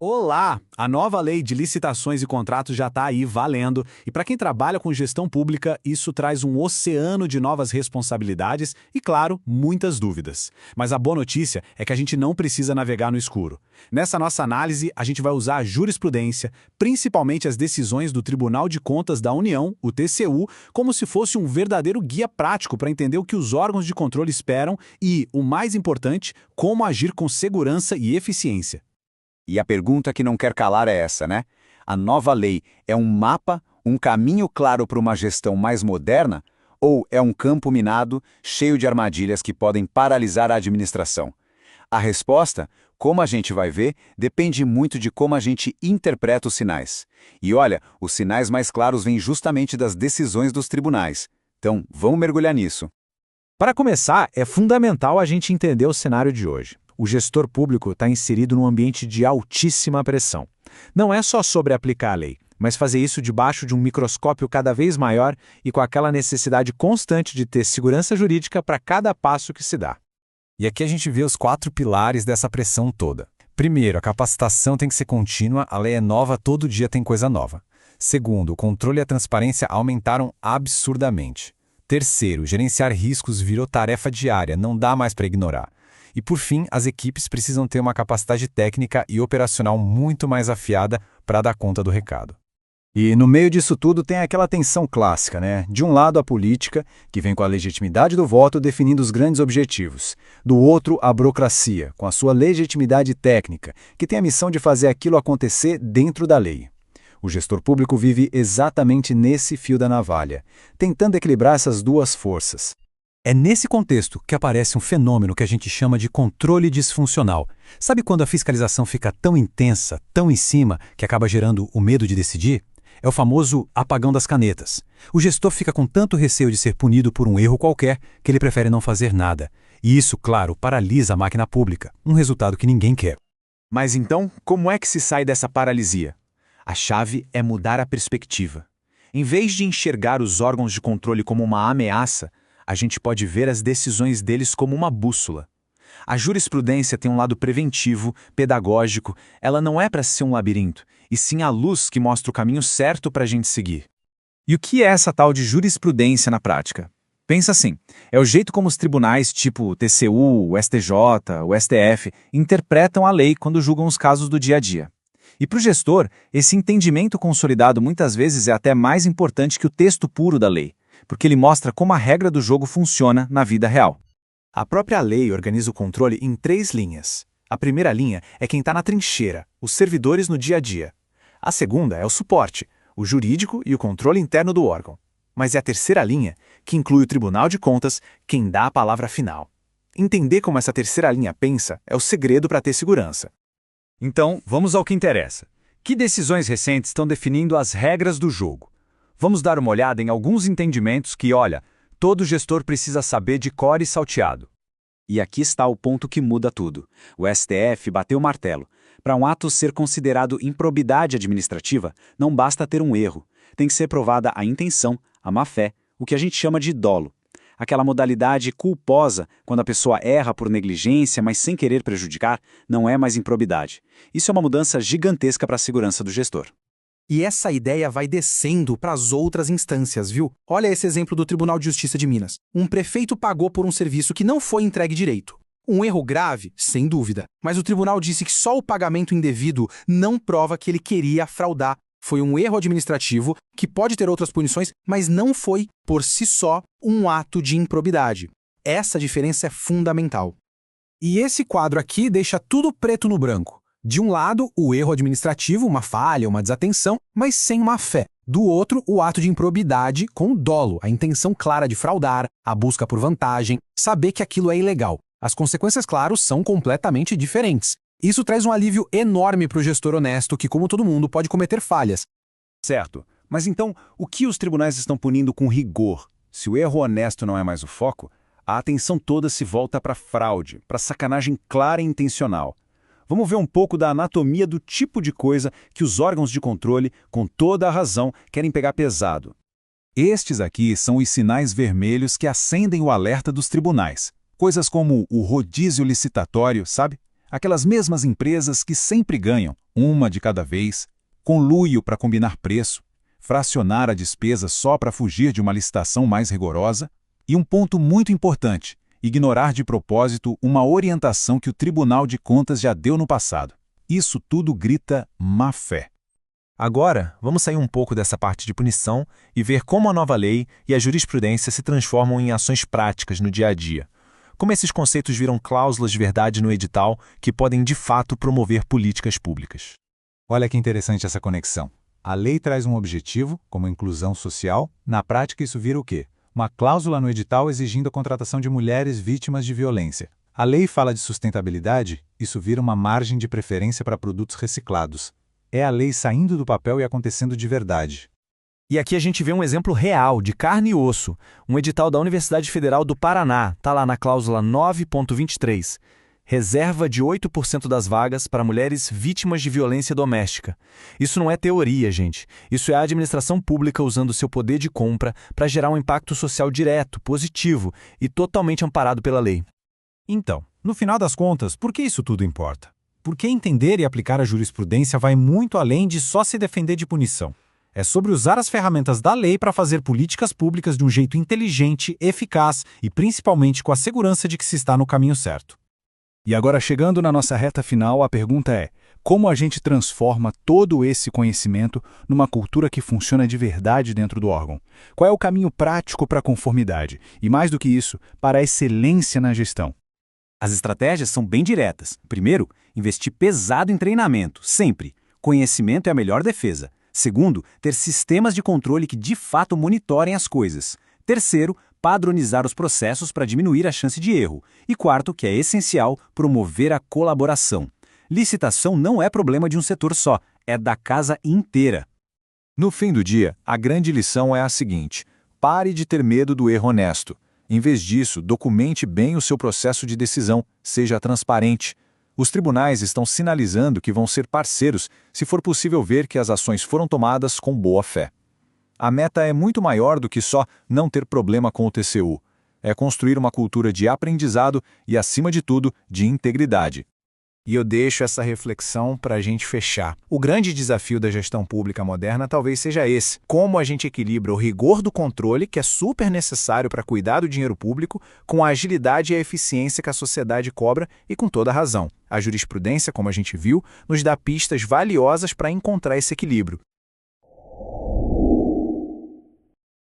Olá! A nova lei de licitações e contratos já está aí valendo, e para quem trabalha com gestão pública, isso traz um oceano de novas responsabilidades e, claro, muitas dúvidas. Mas a boa notícia é que a gente não precisa navegar no escuro. Nessa nossa análise, a gente vai usar a jurisprudência, principalmente as decisões do Tribunal de Contas da União, o TCU, como se fosse um verdadeiro guia prático para entender o que os órgãos de controle esperam e, o mais importante, como agir com segurança e eficiência. E a pergunta que não quer calar é essa, né? A nova lei é um mapa, um caminho claro para uma gestão mais moderna? Ou é um campo minado, cheio de armadilhas que podem paralisar a administração? A resposta, como a gente vai ver, depende muito de como a gente interpreta os sinais. E olha, os sinais mais claros vêm justamente das decisões dos tribunais. Então, vamos mergulhar nisso. Para começar, é fundamental a gente entender o cenário de hoje. O gestor público está inserido num ambiente de altíssima pressão. Não é só sobre aplicar a lei, mas fazer isso debaixo de um microscópio cada vez maior e com aquela necessidade constante de ter segurança jurídica para cada passo que se dá. E aqui a gente vê os 4 pilares dessa pressão toda. Primeiro, a capacitação tem que ser contínua, a lei é nova, todo dia tem coisa nova. Segundo, o controle e a transparência aumentaram absurdamente. Terceiro, gerenciar riscos virou tarefa diária, não dá mais para ignorar. E por fim, as equipes precisam ter uma capacidade técnica e operacional muito mais afiada para dar conta do recado. E no meio disso tudo tem aquela tensão clássica, né? De um lado a política, que vem com a legitimidade do voto definindo os grandes objetivos. Do outro, a burocracia, com a sua legitimidade técnica, que tem a missão de fazer aquilo acontecer dentro da lei. O gestor público vive exatamente nesse fio da navalha, tentando equilibrar essas duas forças. É nesse contexto que aparece um fenômeno que a gente chama de controle disfuncional. Sabe quando a fiscalização fica tão intensa, tão em cima, que acaba gerando o medo de decidir? É o famoso apagão das canetas. O gestor fica com tanto receio de ser punido por um erro qualquer que ele prefere não fazer nada. E isso, claro, paralisa a máquina pública, um resultado que ninguém quer. Mas então, como é que se sai dessa paralisia? A chave é mudar a perspectiva. Em vez de enxergar os órgãos de controle como uma ameaça, a gente pode ver as decisões deles como uma bússola. A jurisprudência tem um lado preventivo, pedagógico, ela não é para ser um labirinto, e sim a luz que mostra o caminho certo para a gente seguir. E o que é essa tal de jurisprudência na prática? Pensa assim, é o jeito como os tribunais tipo o TCU, o STJ, o STF, interpretam a lei quando julgam os casos do dia a dia. E para o gestor, esse entendimento consolidado muitas vezes é até mais importante que o texto puro da lei, porque ele mostra como a regra do jogo funciona na vida real. A própria lei organiza o controle em 3 linhas. A primeira linha é quem está na trincheira, os servidores no dia a dia. A segunda é o suporte, o jurídico e o controle interno do órgão. Mas é a terceira linha, que inclui o Tribunal de Contas, quem dá a palavra final. Entender como essa terceira linha pensa é o segredo para ter segurança. Então, vamos ao que interessa. Que decisões recentes estão definindo as regras do jogo? Vamos dar uma olhada em alguns entendimentos que, olha, todo gestor precisa saber de cor e salteado. E aqui está o ponto que muda tudo. O STF bateu o martelo. Para um ato ser considerado improbidade administrativa, não basta ter um erro. Tem que ser provada a intenção, a má-fé, o que a gente chama de dolo. Aquela modalidade culposa, quando a pessoa erra por negligência, mas sem querer prejudicar, não é mais improbidade. Isso é uma mudança gigantesca para a segurança do gestor. E essa ideia vai descendo para as outras instâncias, viu? Olha esse exemplo do Tribunal de Justiça de Minas. Um prefeito pagou por um serviço que não foi entregue direito. Um erro grave, sem dúvida, mas o tribunal disse que só o pagamento indevido não prova que ele queria fraudar. Foi um erro administrativo que pode ter outras punições, mas não foi, por si só, um ato de improbidade. Essa diferença é fundamental. E esse quadro aqui deixa tudo preto no branco. De um lado, o erro administrativo, uma falha, uma desatenção, mas sem má fé. Do outro, o ato de improbidade com dolo, a intenção clara de fraudar, a busca por vantagem, saber que aquilo é ilegal. As consequências, claro, são completamente diferentes. Isso traz um alívio enorme para o gestor honesto que, como todo mundo, pode cometer falhas. Certo, mas então, o que os tribunais estão punindo com rigor? Se o erro honesto não é mais o foco, a atenção toda se volta para a fraude, para a sacanagem clara e intencional. Vamos ver um pouco da anatomia do tipo de coisa que os órgãos de controle, com toda a razão, querem pegar pesado. Estes aqui são os sinais vermelhos que acendem o alerta dos tribunais. Coisas como o rodízio licitatório, sabe? Aquelas mesmas empresas que sempre ganham, uma de cada vez, conluio para combinar preço, fracionar a despesa só para fugir de uma licitação mais rigorosa e um ponto muito importante, ignorar de propósito uma orientação que o Tribunal de Contas já deu no passado. Isso tudo grita má-fé. Agora, vamos sair um pouco dessa parte de punição e ver como a nova lei e a jurisprudência se transformam em ações práticas no dia a dia. Como esses conceitos viram cláusulas de verdade no edital que podem de fato promover políticas públicas. Olha que interessante essa conexão. A lei traz um objetivo, como inclusão social. Na prática, isso vira o quê? Uma cláusula no edital exigindo a contratação de mulheres vítimas de violência. A lei fala de sustentabilidade, isso vira uma margem de preferência para produtos reciclados. É a lei saindo do papel e acontecendo de verdade. E aqui a gente vê um exemplo real, de carne e osso. Um edital da Universidade Federal do Paraná, está lá na cláusula 9.23. Reserva de 8% das vagas para mulheres vítimas de violência doméstica. Isso não é teoria, gente. Isso é a administração pública usando seu poder de compra para gerar um impacto social direto, positivo e totalmente amparado pela lei. Então, no final das contas, por que isso tudo importa? Porque entender e aplicar a jurisprudência vai muito além de só se defender de punição. É sobre usar as ferramentas da lei para fazer políticas públicas de um jeito inteligente, eficaz e principalmente com a segurança de que se está no caminho certo. E agora, chegando na nossa reta final, a pergunta é: como a gente transforma todo esse conhecimento numa cultura que funciona de verdade dentro do órgão? Qual é o caminho prático para a conformidade? E mais do que isso, para a excelência na gestão? As estratégias são bem diretas. Primeiro, investir pesado em treinamento, sempre. Conhecimento é a melhor defesa. Segundo, ter sistemas de controle que de fato monitorem as coisas. Terceiro, padronizar os processos para diminuir a chance de erro. E quarto, que é essencial, promover a colaboração. Licitação não é problema de um setor só, é da casa inteira. No fim do dia, a grande lição é a seguinte: pare de ter medo do erro honesto. Em vez disso, documente bem o seu processo de decisão, seja transparente. Os tribunais estão sinalizando que vão ser parceiros se for possível ver que as ações foram tomadas com boa fé. A meta é muito maior do que só não ter problema com o TCU. É construir uma cultura de aprendizado e, acima de tudo, de integridade. E eu deixo essa reflexão para a gente fechar. O grande desafio da gestão pública moderna talvez seja esse: como a gente equilibra o rigor do controle, que é super necessário para cuidar do dinheiro público, com a agilidade e a eficiência que a sociedade cobra e com toda razão. A jurisprudência, como a gente viu, nos dá pistas valiosas para encontrar esse equilíbrio.